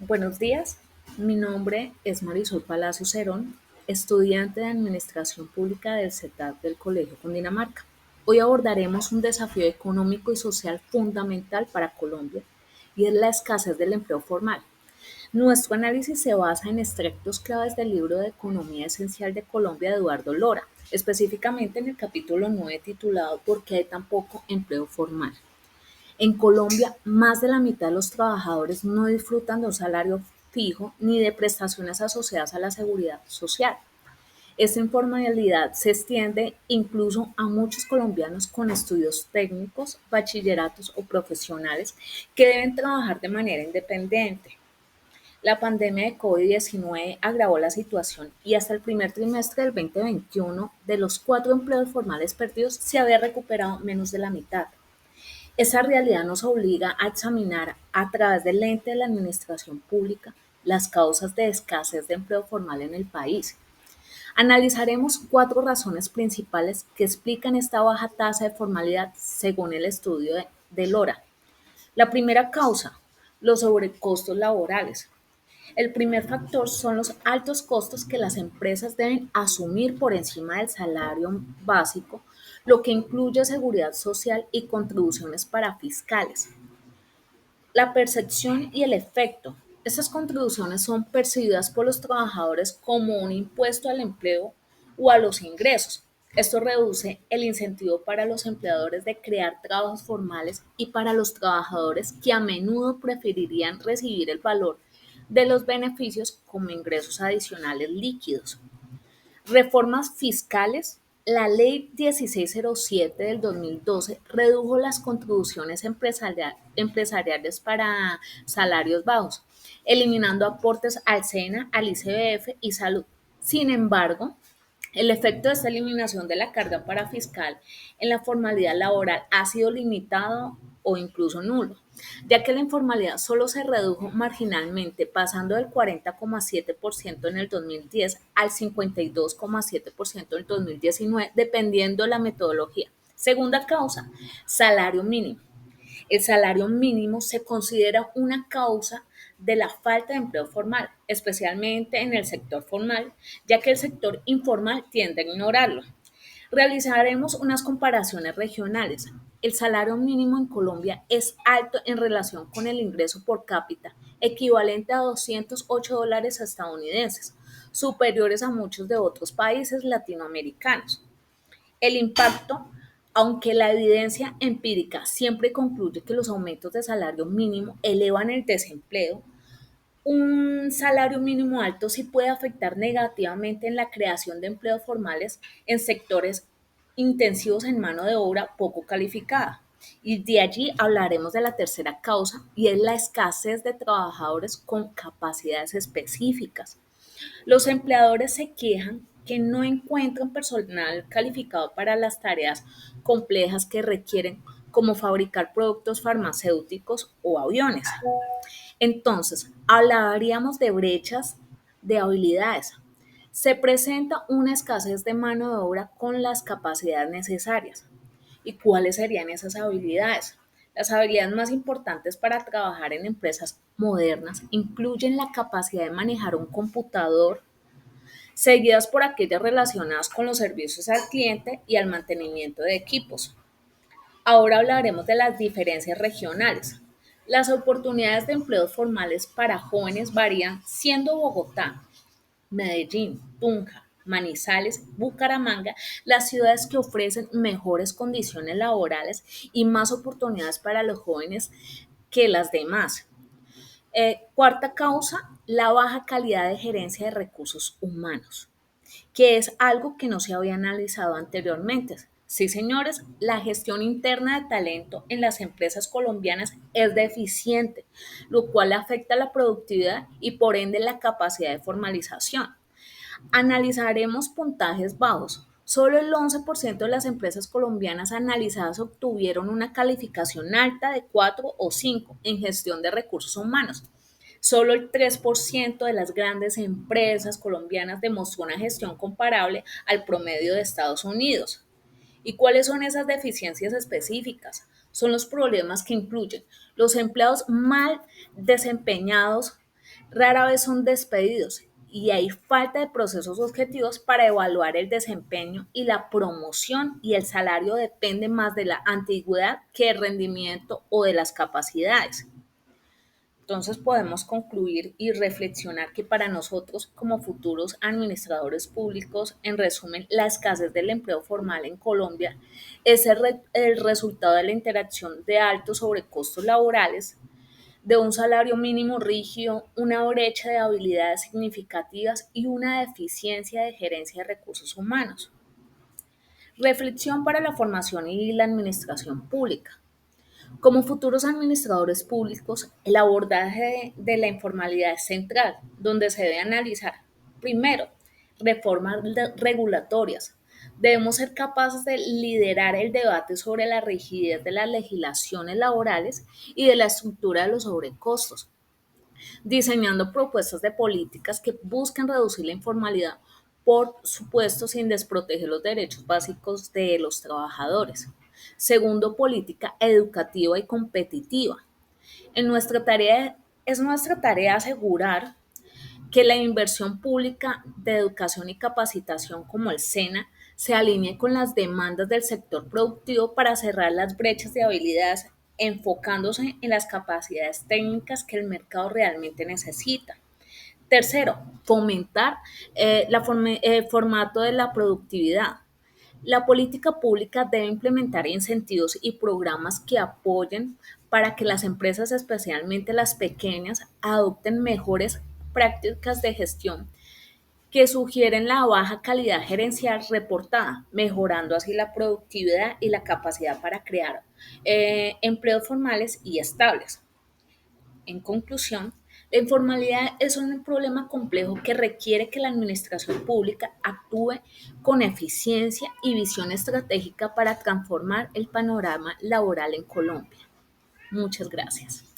Buenos días, mi nombre es Marisol Palacio Cerón, estudiante de Administración Pública del CETAD del Colegio Cundinamarca. Hoy abordaremos un desafío económico y social fundamental para Colombia y es la escasez del empleo formal. Nuestro análisis se basa en extractos claves del libro de Economía Esencial de Colombia de Eduardo Lora, específicamente en el capítulo 9 titulado ¿Por qué hay tan poco empleo formal? En Colombia, más de la mitad de los trabajadores no disfrutan de un salario fijo ni de prestaciones asociadas a la seguridad social. Esta informalidad se extiende incluso a muchos colombianos con estudios técnicos, bachilleratos o profesionales que deben trabajar de manera independiente. La pandemia de COVID-19 agravó la situación y hasta el primer trimestre del 2021, de los 4 empleos formales perdidos, se había recuperado menos de la mitad. Esa realidad nos obliga a examinar a través del lente de la administración pública las causas de escasez de empleo formal en el país. Analizaremos 4 razones principales que explican esta baja tasa de formalidad según el estudio de Lora. La primera causa, los sobrecostos laborales. El primer factor son los altos costos que las empresas deben asumir por encima del salario básico, lo que incluye seguridad social y contribuciones para fiscales. La percepción y el efecto. Estas contribuciones son percibidas por los trabajadores como un impuesto al empleo o a los ingresos. Esto reduce el incentivo para los empleadores de crear trabajos formales y para los trabajadores que a menudo preferirían recibir el valor de los beneficios como ingresos adicionales líquidos. Reformas fiscales. La Ley 1607 del 2012 redujo las contribuciones empresariales para salarios bajos, eliminando aportes al SENA, al ICBF y Salud. Sin embargo, el efecto de esta eliminación de la carga para fiscal en la formalidad laboral ha sido limitado o incluso nulo, ya que la informalidad solo se redujo marginalmente, pasando del 40,7% en el 2010 al 52,7% en el 2019, dependiendo de la metodología. Segunda causa, salario mínimo. El salario mínimo se considera una causa de la falta de empleo formal, especialmente en el sector formal, ya que el sector informal tiende a ignorarlo. Realizaremos unas comparaciones regionales. El salario mínimo en Colombia es alto en relación con el ingreso por cápita, equivalente a $208 estadounidenses, superiores a muchos de otros países latinoamericanos. El impacto, aunque la evidencia empírica siempre concluye que los aumentos de salario mínimo elevan el desempleo, un salario mínimo alto sí puede afectar negativamente en la creación de empleos formales en sectores intensivos en mano de obra poco calificada. Y de allí hablaremos de la tercera causa y es la escasez de trabajadores con capacidades específicas. Los empleadores se quejan que no encuentran personal calificado para las tareas complejas que requieren, como fabricar productos farmacéuticos o aviones. Entonces, hablaríamos de brechas de habilidades. Se presenta una escasez de mano de obra con las capacidades necesarias. ¿Y cuáles serían esas habilidades? Las habilidades más importantes para trabajar en empresas modernas incluyen la capacidad de manejar un computador, seguidas por aquellas relacionadas con los servicios al cliente y al mantenimiento de equipos. Ahora hablaremos de las diferencias regionales. Las oportunidades de empleos formales para jóvenes varían, siendo Bogotá, Medellín, Tunja, Manizales, Bucaramanga las ciudades que ofrecen mejores condiciones laborales y más oportunidades para los jóvenes que las demás. Cuarta causa, la baja calidad de gerencia de recursos humanos, que es algo que no se había analizado anteriormente. Sí, señores, la gestión interna de talento en las empresas colombianas es deficiente, lo cual afecta la productividad y por ende la capacidad de formalización. Analizaremos puntajes bajos. Solo el 11% de las empresas colombianas analizadas obtuvieron una calificación alta de 4 o 5 en gestión de recursos humanos. Solo el 3% de las grandes empresas colombianas demostró una gestión comparable al promedio de Estados Unidos. ¿Y cuáles son esas deficiencias específicas? Son los problemas que incluyen los empleados mal desempeñados, Rara vez son despedidos y hay falta de procesos objetivos para evaluar el desempeño y la promoción, y el salario depende más de la antigüedad que del rendimiento o de las capacidades. Entonces podemos concluir y reflexionar que para nosotros como futuros administradores públicos, en resumen, la escasez del empleo formal en Colombia es el resultado de la interacción de altos sobrecostos laborales, de un salario mínimo rígido, una brecha de habilidades significativas y una deficiencia de gerencia de recursos humanos. Reflexión para la formación y la administración pública. Como futuros administradores públicos, el abordaje de la informalidad es central, donde se debe analizar, primero, reformas regulatorias. Debemos ser capaces de liderar el debate sobre la rigidez de las legislaciones laborales y de la estructura de los sobrecostos, diseñando propuestas de políticas que busquen reducir la informalidad, por supuesto sin desproteger los derechos básicos de los trabajadores. Segundo, política educativa y competitiva. En nuestra tarea, es nuestra tarea asegurar que la inversión pública de educación y capacitación como el SENA se alinee con las demandas del sector productivo para cerrar las brechas de habilidades, enfocándose en las capacidades técnicas que el mercado realmente necesita. Tercero, fomentar el formato de la productividad. La política pública debe implementar incentivos y programas que apoyen para que las empresas, especialmente las pequeñas, adopten mejores prácticas de gestión que sugieren la baja calidad gerencial reportada, mejorando así la productividad y la capacidad para crear empleos formales y estables. En conclusión, la informalidad es un problema complejo que requiere que la administración pública actúe con eficiencia y visión estratégica para transformar el panorama laboral en Colombia. Muchas gracias.